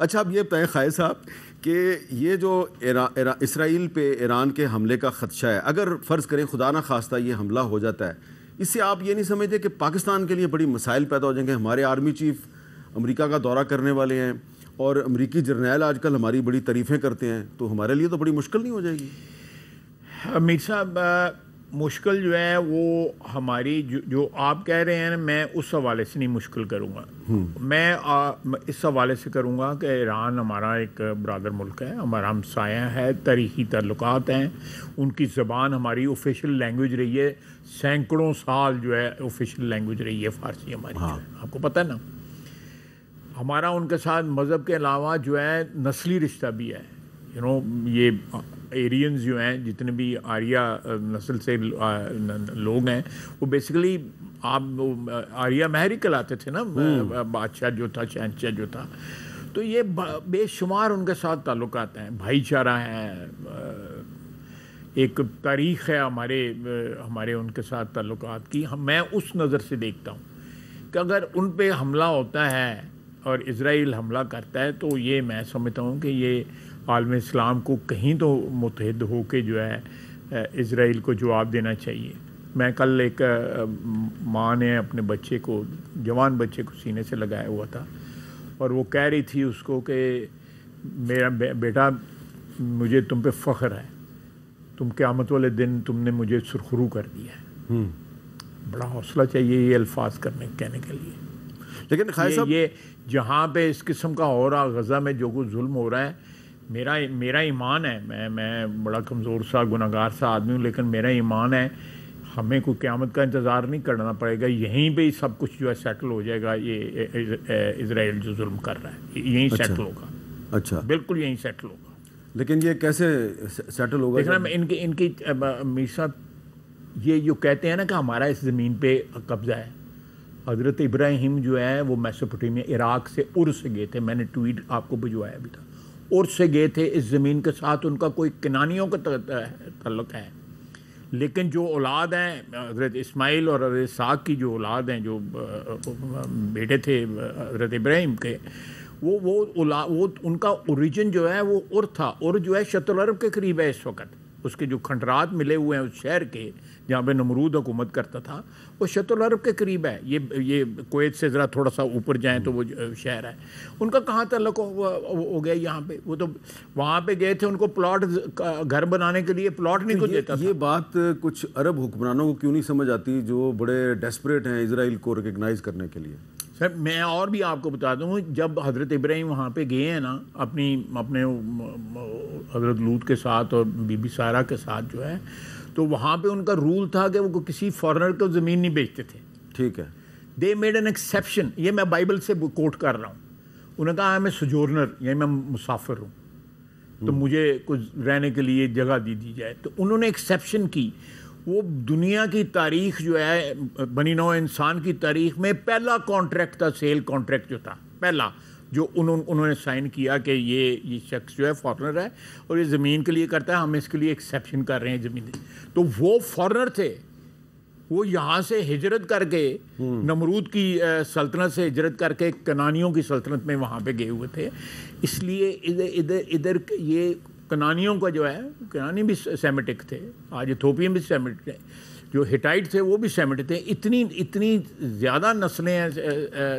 اچھا اب یہ بتائیں خالد صاحب کہ یہ جو اسرائیل پہ ایران کے حملے کا خدشہ ہے، اگر فرض کریں خدا نہ خواستہ یہ حملہ ہو جاتا ہے، اس سے آپ یہ نہیں سمجھتے کہ پاکستان کے لیے بڑی مسائل پیدا ہو جائیں گے؟ ہمارے آرمی چیف امریکہ کا دورہ کرنے والے ہیں اور امریکی جرنیل آج کل ہماری بڑی تعریفیں کرتے ہیں، تو ہمارے لیے تو بڑی مشکل نہیں ہو جائے گی؟ امیر صاحب مشکل جو ہے وہ ہماری جو آپ کہہ رہے ہیں میں اس حوالے سے نہیں مشکل کروں گا، میں اس حوالے سے کروں گا کہ ایران ہمارا ایک برادر ملک ہے، ہمارا ہمسایہ ہے، تاریخی تعلقات ہیں، ان کی زبان ہماری آفیشیل لینگویج رہی ہے، سینکڑوں سال جو ہے آفیشیل لینگویج رہی ہے فارسی ہماری جو ہے، آپ کو پتہ ہے نا۔ ہمارا ان کے ساتھ مذہب کے علاوہ جو ہے نسلی رشتہ بھی ہے، یہ ایرینز جو ہیں جتنے بھی آریہ نسل سے لوگ ہیں وہ بیسیکلی آپ آریہ مہر ہی کہلاتے تھے نا، بادشاہ جو تھا، شہنشاہ جو تھا، تو یہ بے شمار ان کے ساتھ تعلقات ہیں، بھائی چارہ ہے، ایک تاریخ ہے ہمارے ان کے ساتھ تعلقات کی۔ میں اس نظر سے دیکھتا ہوں کہ اگر ان پہ حملہ ہوتا ہے اور اسرائیل حملہ کرتا ہے تو یہ میں سمجھتا ہوں کہ یہ عالم اسلام کو کہیں تو متحد ہو کے جو ہے اسرائیل کو جواب دینا چاہیے۔ میں کل ایک ماں نے اپنے بچے کو، جوان بچے کو سینے سے لگایا ہوا تھا اور وہ کہہ رہی تھی اس کو کہ میرا بیٹا مجھے تم پہ فخر ہے، تم قیامت والے دن تم نے مجھے سرخرو کر دیا ہے۔ بڑا حوصلہ چاہیے یہ الفاظ کہنے کے لیے۔ لیکن خالد صاحب یہ جہاں پہ اس قسم کا ہو رہا، غزہ میں جو کچھ ظلم ہو رہا ہے، میرا ایمان ہے، میں بڑا کمزور سا گناہگار سا آدمی ہوں، لیکن میرا ایمان ہے ہمیں کوئی قیامت کا انتظار نہیں کرنا پڑے گا، یہیں پہ ہی سب کچھ جو ہے سیٹل ہو جائے گا۔ یہ اسرائیل جو ظلم کر رہا ہے یہیں سیٹل ہوگا۔ اچھا، بالکل یہیں سیٹل ہوگا۔ لیکن یہ کیسے سیٹل ہوگا؟ دیکھنا ان کی امیر صاحب یہ جو کہتے ہیں نا کہ ہمارا اس زمین پہ قبضہ ہے، حضرت ابراہیم جو ہے وہ میسوپوٹیمیا عراق سے سے گئے تھے، میں نے ٹویٹ آپ کو بھجوایا بھی تھا، سے گئے تھے، اس زمین کے ساتھ ان کا کوئی کنانیوں کا تعلق ہے، لیکن جو اولاد ہیں حضرت اسماعیل اور حضرت اسحاق کی جو اولاد ہیں، جو بیٹے تھے حضرت ابراہیم کے، وہ ان کا اوریجن جو ہے وہ تھا، جو ہے شط العرب کے قریب ہے اس وقت، اس کے جو کھنڈرات ملے ہوئے ہیں اس شہر کے جہاں پہ نمرود حکومت کرتا تھا، وہ شط العرب کے قریب ہے۔ یہ کویت سے ذرا تھوڑا سا اوپر جائیں تو وہ شہر ہے، ان کا کہاں تعلق ہو گیا یہاں پہ؟ وہ تو وہاں پہ گئے تھے، ان کو پلاٹ گھر بنانے کے لیے پلاٹ نہیں کچھ دیتا تھا۔ یہ بات کچھ عرب حکمرانوں کو کیوں نہیں سمجھ آتی جو بڑے ڈیسپریٹ ہیں اسرائیل کو ریکگنائز کرنے کے لیے؟ سر میں اور بھی آپ کو بتا دوں، جب حضرت ابراہیم وہاں پہ گئے ہیں نا اپنے حضرت لوط کے ساتھ اور بی بی سارہ کے ساتھ جو ہے، تو وہاں پہ ان کا رول تھا کہ وہ کسی فارنر کو زمین نہیں بیچتے تھے۔ ٹھیک ہے، دے میڈ این ایکسیپشن، یہ میں بائبل سے کوٹ کر رہا ہوں۔ انہوں نے کہا میں سجورنر، یعنی میں مسافر ہوں، تو مجھے کچھ رہنے کے لیے جگہ دی جائے، تو انہوں نے ایکسیپشن کی۔ وہ دنیا کی تاریخ جو ہے، بنی نوع انسان کی تاریخ میں پہلا کانٹریکٹ تھا، سیل کانٹریکٹ جو تھا پہلا، جو انہوں نے سائن کیا کہ یہ شخص جو ہے فارنر ہے اور یہ زمین کے لیے کرتا ہے، ہم اس کے لیے ایکسیپشن کر رہے ہیں زمین۔ تو وہ فارنر تھے، وہ یہاں سے ہجرت کر کے نمرود کی سلطنت سے ہجرت کر کے کنانیوں کی سلطنت میں وہاں پہ گئے ہوئے تھے۔ اس لیے ادھر یہ کنانیوں کا جو ہے، کنانی بھی سیمیٹک تھے، آج ایتھوپین بھی سیمیٹک تھے، جو ہٹائٹ تھے وہ بھی سیمیٹک تھے۔ اتنی زیادہ نسلیں ہیں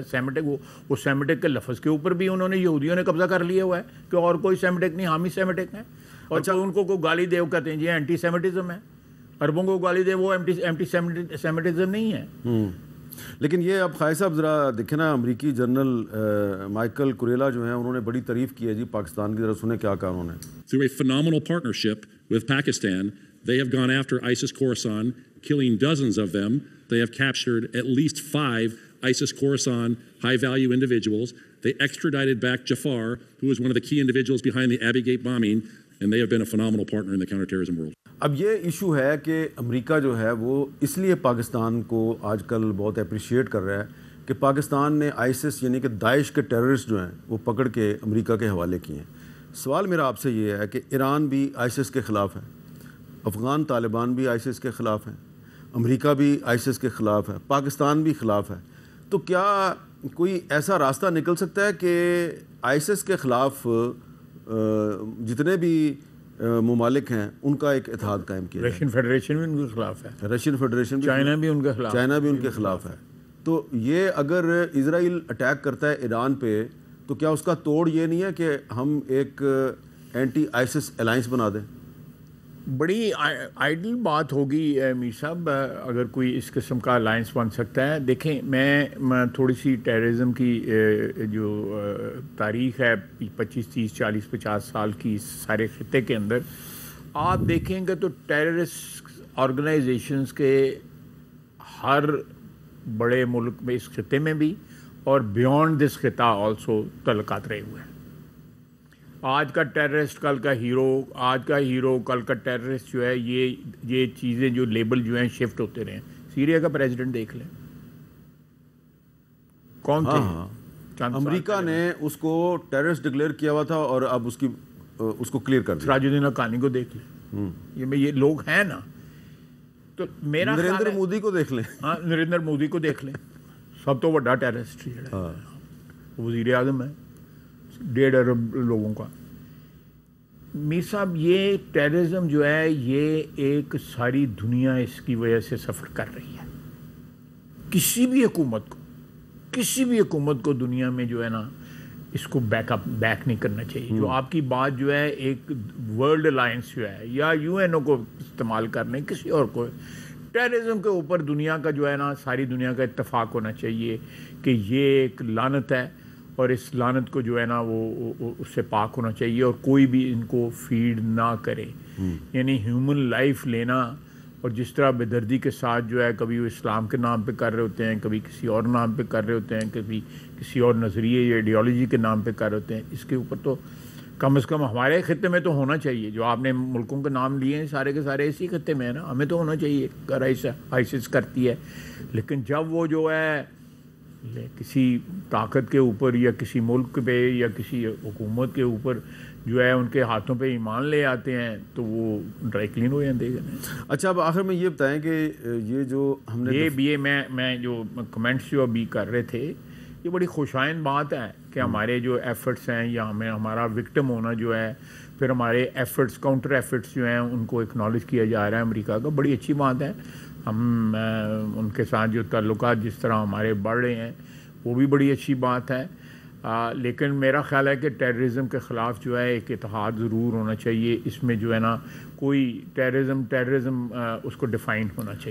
سیمیٹک، وہ سیمیٹک کے لفظ کے اوپر بھی انہوں نے یہودیوں نے قبضہ کر لیا ہوا ہے کہ اور کوئی سیمیٹک نہیں، ہم ہی سیمیٹک ہیں۔ اور ان کو گالی دے کہتے ہیں جی اینٹی سیمیٹزم ہے، عربوں کو گالی دے وہ اینٹی سیمیٹزم نہیں ہے۔ لیکن یہ اب خالد صاحب ذرا دیکھیں نا، امریکی جنرل مائیکل کوریلا جو ہیں انہوں نے بڑی تعریف کی ہے جی پاکستان کی، ذرا سنیں کیا کہا انہوں نے۔ Through a phenomenal partnership with Pakistan, they have gone after ISIS Khorasan, killing dozens of them. They have captured at least 5 ISIS Khorasan high-value individuals. They extradited back Jafar, who was one of the key individuals behind the Abbey Gate bombing, and they have been a phenomenal partner in the counterterrorism world. اب یہ issue ہے کہ امریکہ جو ہے وہ اس لیے پاکستان کو آج کل بہت اپریشیٹ کر رہا ہے کہ پاکستان نے آئیسس یعنی کہ داعش کے ٹیررسٹ جو ہیں وہ پکڑ کے امریکہ کے حوالے کیے ہیں۔ سوال میرا آپ سے یہ ہے کہ ایران بھی آئیسس کے خلاف ہے، افغان طالبان بھی آئیسس کے خلاف ہیں، امریکہ بھی آئیسس کے خلاف ہے، پاکستان بھی خلاف ہے، تو کیا کوئی ایسا راستہ نکل سکتا ہے کہ آئیسس کے خلاف جتنے بھی ممالک ہیں ان کا ایک اتحاد قائم کیا جائے؟ رشین فیڈریشن بھی ان کے خلاف ہے، رشین فیڈریشن بھی، چائنا بھی ان کے خلاف، چائنا بھی ان کے خلاف ہے. تو یہ اگر اسرائیل اٹیک کرتا ہے ایران پہ تو کیا اس کا توڑ یہ نہیں ہے کہ ہم ایک اینٹی آئیسس الائنس بنا دیں؟ بڑی آئیڈل بات ہوگی میر صاحب اگر کوئی اس قسم کا الائنس بن سکتا ہے. دیکھیں میں تھوڑی سی ٹیررزم کی جو تاریخ ہے 25 30 40 50 سال کی سارے خطے کے اندر آپ دیکھیں گے تو ٹیررسٹ آرگنائزیشنز کے ہر بڑے ملک میں اس خطے میں بھی اور بیونڈ دس خطہ آلسو تعلقات رہے ہوئے ہیں. آج کا ٹیررسٹ کل کا ہیرو، آج کا ہیرو کل کا ٹیررسٹ جو ہے، یہ چیزیں جو لیبل جو ہیں شفٹ ہوتے رہے ہیں. سیریا کا پریزیڈنٹ دیکھ لیں، کون تھے؟ امریکہ نے اس کو ٹیررسٹ ڈکلیئر کیا ہوا تھا اور اب اس کو کلیئر کر دیا. سراج الدین حقانی کو دیکھ لیں، یہ لوگ ہیں نا. تو میرا نریندر مودی کو دیکھ لیں. ہاں، نریندر مودی کو دیکھ لیں، سب تو بڑا ٹیررسٹ وزیر اعظم ہے 1.5 ارب لوگوں کا. میر صاحب یہ ٹیررزم جو ہے یہ ایک ساری دنیا اس کی وجہ سے سفر کر رہی ہے. کسی بھی حکومت کو دنیا میں جو ہے نا اس کو بیک نہیں کرنا چاہیے. جو آپ کی بات جو ہے ایک ورلڈ الائنس جو ہے یا UN کو استعمال کرنے کسی اور کو، ٹیررزم کے اوپر دنیا کا جو ہے نا ساری دنیا کا اتفاق ہونا چاہیے کہ یہ ایک لعنت ہے اور اس لعنت کو جو ہے نا وہ اس سے پاک ہونا چاہیے اور کوئی بھی ان کو فیڈ نہ کرے. یعنی ہیومن لائف لینا اور جس طرح بے دردی کے ساتھ جو ہے کبھی وہ اسلام کے نام پہ کر رہے ہوتے ہیں، کبھی کسی اور نام پہ کر رہے ہوتے ہیں، کبھی کسی اور نظریے یا ایڈیالوجی کے نام پہ کر رہے ہوتے ہیں. اس کے اوپر تو کم از کم ہمارے خطے میں تو ہونا چاہیے. جو آپ نے ملکوں کے نام لیے ہیں سارے کے سارے اسی خطے میں ہے نا، ہمیں تو ہونا چاہیے اگر آئیسس کرتی ہے. لیکن جب وہ جو ہے کسی طاقت کے اوپر یا کسی ملک پہ یا کسی حکومت کے اوپر جو ہے ان کے ہاتھوں پہ ایمان لے آتے ہیں تو وہ ڈرائی کلین ہو جاتے ہیں. اچھا، اب آخر میں یہ بتائیں کہ یہ جو ہم نے یہ میں جو کمنٹس جو ابھی کر رہے تھے یہ بڑی خوشائند بات ہے کہ ہمارے جو ایفرٹس ہیں یا ہمارا وکٹم ہونا جو ہے، پھر ہمارے ایفرٹس کاؤنٹر ایفرٹس جو ہیں ان کو اکنالج کیا جا رہا ہے امریکہ کا. بڑی اچھی بات ہے. ہم ان کے ساتھ جو تعلقات جس طرح ہمارے بڑھ رہے ہیں وہ بھی بڑی اچھی بات ہے. لیکن میرا خیال ہے کہ ٹیررزم کے خلاف جو ہے ایک اتحاد ضرور ہونا چاہیے. اس میں جو ہے نا کوئی ٹیررزم اس کو ڈیفائن ہونا چاہیے.